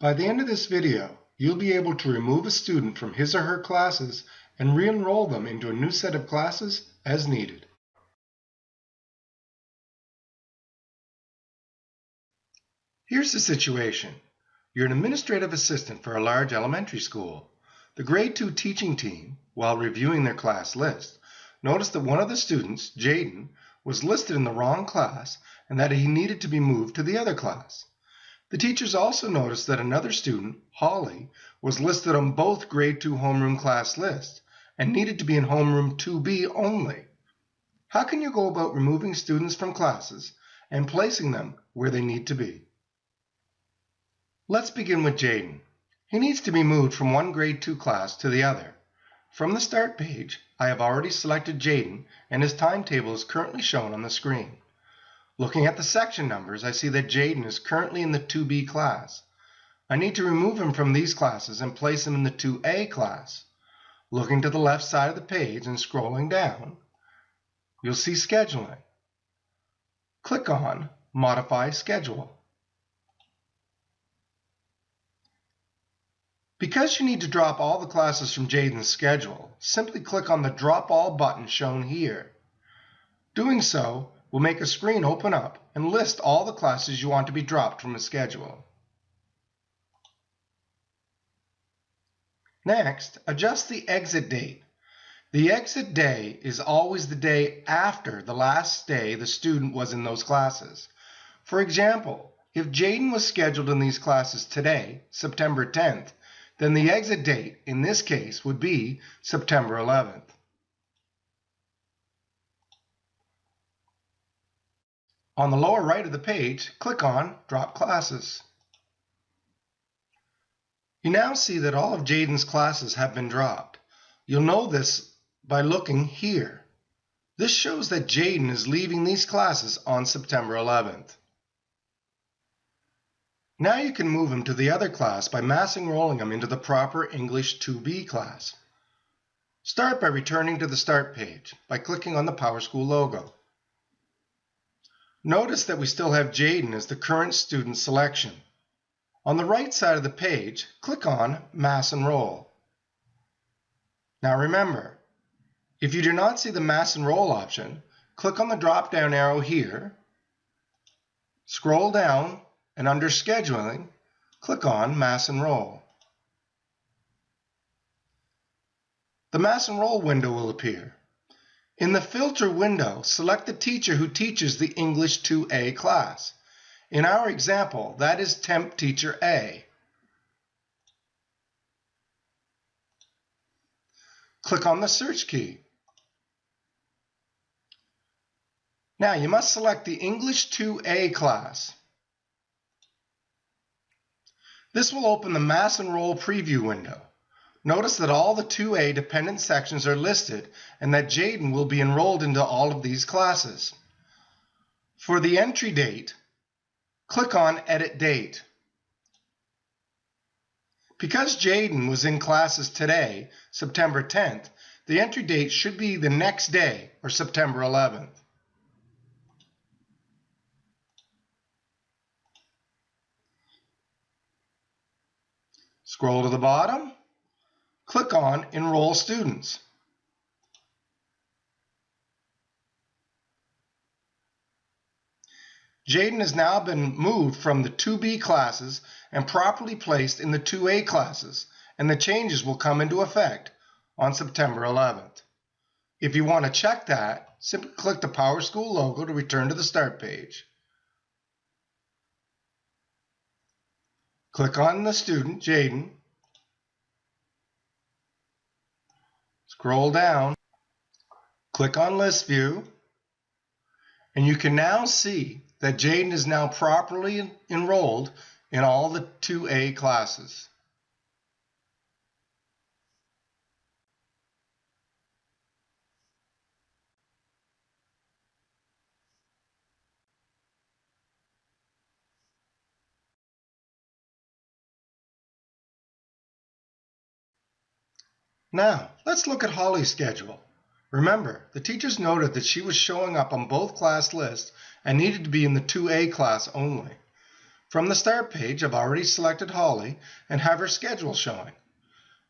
By the end of this video, you'll be able to remove a student from his or her classes and re-enroll them into a new set of classes as needed. Here's the situation. You're an administrative assistant for a large elementary school. The grade 2 teaching team, while reviewing their class list, noticed that one of the students, Jaden, was listed in the wrong class and that he needed to be moved to the other class. The teachers also noticed that another student, Holly, was listed on both grade 2 homeroom class lists and needed to be in homeroom 2B only. How can you go about removing students from classes and placing them where they need to be? Let's begin with Jaden. He needs to be moved from one grade 2 class to the other. From the start page, I have already selected Jaden and his timetable is currently shown on the screen. Looking at the section numbers, I see that Jaden is currently in the 2B class. I need to remove him from these classes and place him in the 2A class. Looking to the left side of the page and scrolling down, you'll see Scheduling. Click on Modify Schedule. Because you need to drop all the classes from Jaden's schedule, simply click on the Drop All button shown here. Doing so will make a screen open up and list all the classes you want to be dropped from his schedule. Next, adjust the exit date. The exit day is always the day after the last day the student was in those classes. For example, if Jaden was scheduled in these classes today, September 10th, then the exit date in this case would be September 11th. On the lower right of the page, click on Drop Classes. You now see that all of Jaden's classes have been dropped. You'll know this by looking here. This shows that Jaden is leaving these classes on September 11th. Now you can move him to the other class by mass enrolling him into the proper English 2B class. Start by returning to the Start page by clicking on the PowerSchool logo. Notice that we still have Jaden as the current student selection. On the right side of the page, click on Mass Enroll. Now remember, if you do not see the Mass Enroll option, click on the drop-down arrow here, scroll down, and under Scheduling, click on Mass Enroll. The Mass Enroll window will appear. In the Filter window, select the teacher who teaches the English 2A class. In our example, that is Temp Teacher A. Click on the search key. Now you must select the English 2A class. This will open the Mass Enroll preview window. Notice that all the 2A dependent sections are listed and that Jaden will be enrolled into all of these classes. For the entry date, click on Edit Date. Because Jaden was in classes today, September 10th, the entry date should be the next day, or September 11th. Scroll to the bottom, click on Enroll Students. Jaden has now been moved from the 2B classes and properly placed in the 2A classes, and the changes will come into effect on September 11th. If you want to check that, simply click the PowerSchool logo to return to the Start page. Click on the student, Jaden. Scroll down. Click on List View. And you can now see that Jaden is now properly enrolled in all the 2A classes. Now, let's look at Holly's schedule. Remember, the teachers noted that she was showing up on both class lists and needed to be in the 2A class only. From the start page, I've already selected Holly and have her schedule showing.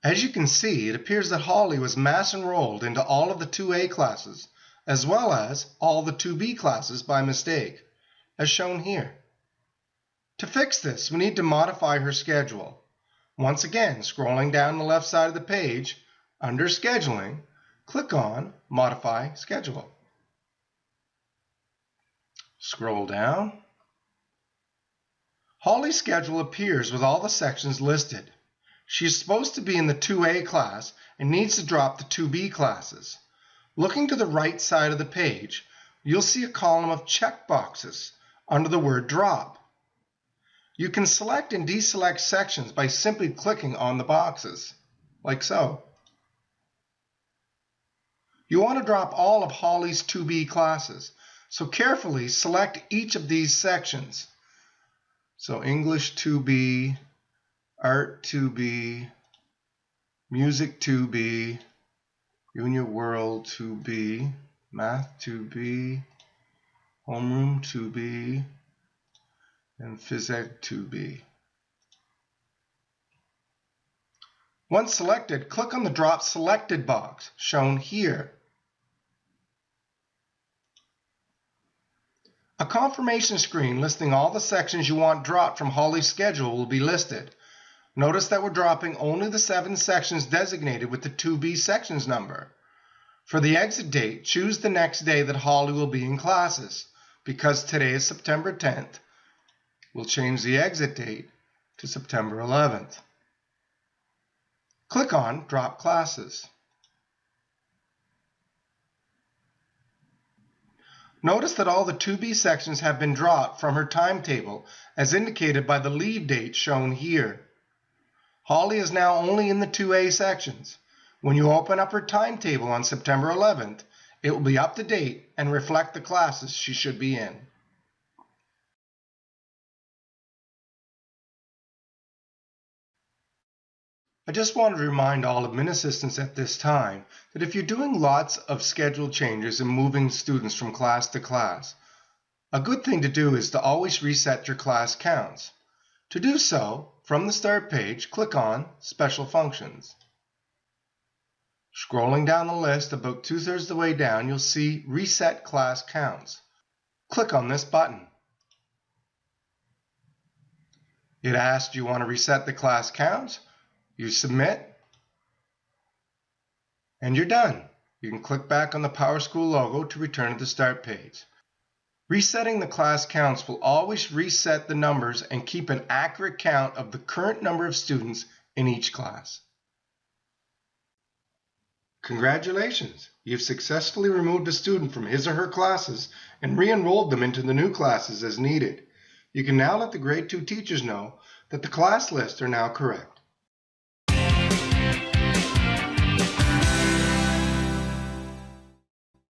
As you can see, it appears that Holly was mass enrolled into all of the 2A classes, as well as all the 2B classes by mistake, as shown here. To fix this, we need to modify her schedule. Once again, scrolling down the left side of the page, under Scheduling, click on Modify Schedule. Scroll down. Holly's schedule appears with all the sections listed. She is supposed to be in the 2A class and needs to drop the 2B classes. Looking to the right side of the page, you'll see a column of check boxes under the word Drop. You can select and deselect sections by simply clicking on the boxes, like so. You want to drop all of Holly's 2B classes, so carefully select each of these sections. So English 2B, Art 2B, Music 2B, Junior World 2B, Math 2B, Homeroom 2B, and Phys Ed 2B. Once selected, click on the Drop Selected box shown here. A confirmation screen listing all the sections you want dropped from Holly's schedule will be listed. Notice that we're dropping only the 7 sections designated with the 2B sections number. For the exit date, choose the next day that Holly will be in classes. Because today is September 10th, we'll change the exit date to September 11th. Click on Drop Classes. Notice that all the 2B sections have been dropped from her timetable as indicated by the leave date shown here. Holly is now only in the 2A sections. When you open up her timetable on September 11th, it will be up to date and reflect the classes she should be in. I just wanted to remind all admin assistants at this time that if you're doing lots of schedule changes and moving students from class to class, a good thing to do is to always reset your class counts. To do so, from the start page, click on Special Functions. Scrolling down the list about 2/3 the way down, you'll see Reset Class Counts. Click on this button. It asks, do you want to reset the class counts? You submit, and you're done. You can click back on the PowerSchool logo to return to the start page. Resetting the class counts will always reset the numbers and keep an accurate count of the current number of students in each class. Congratulations! You've successfully removed a student from his or her classes and re-enrolled them into the new classes as needed. You can now let the grade 2 teachers know that the class lists are now correct.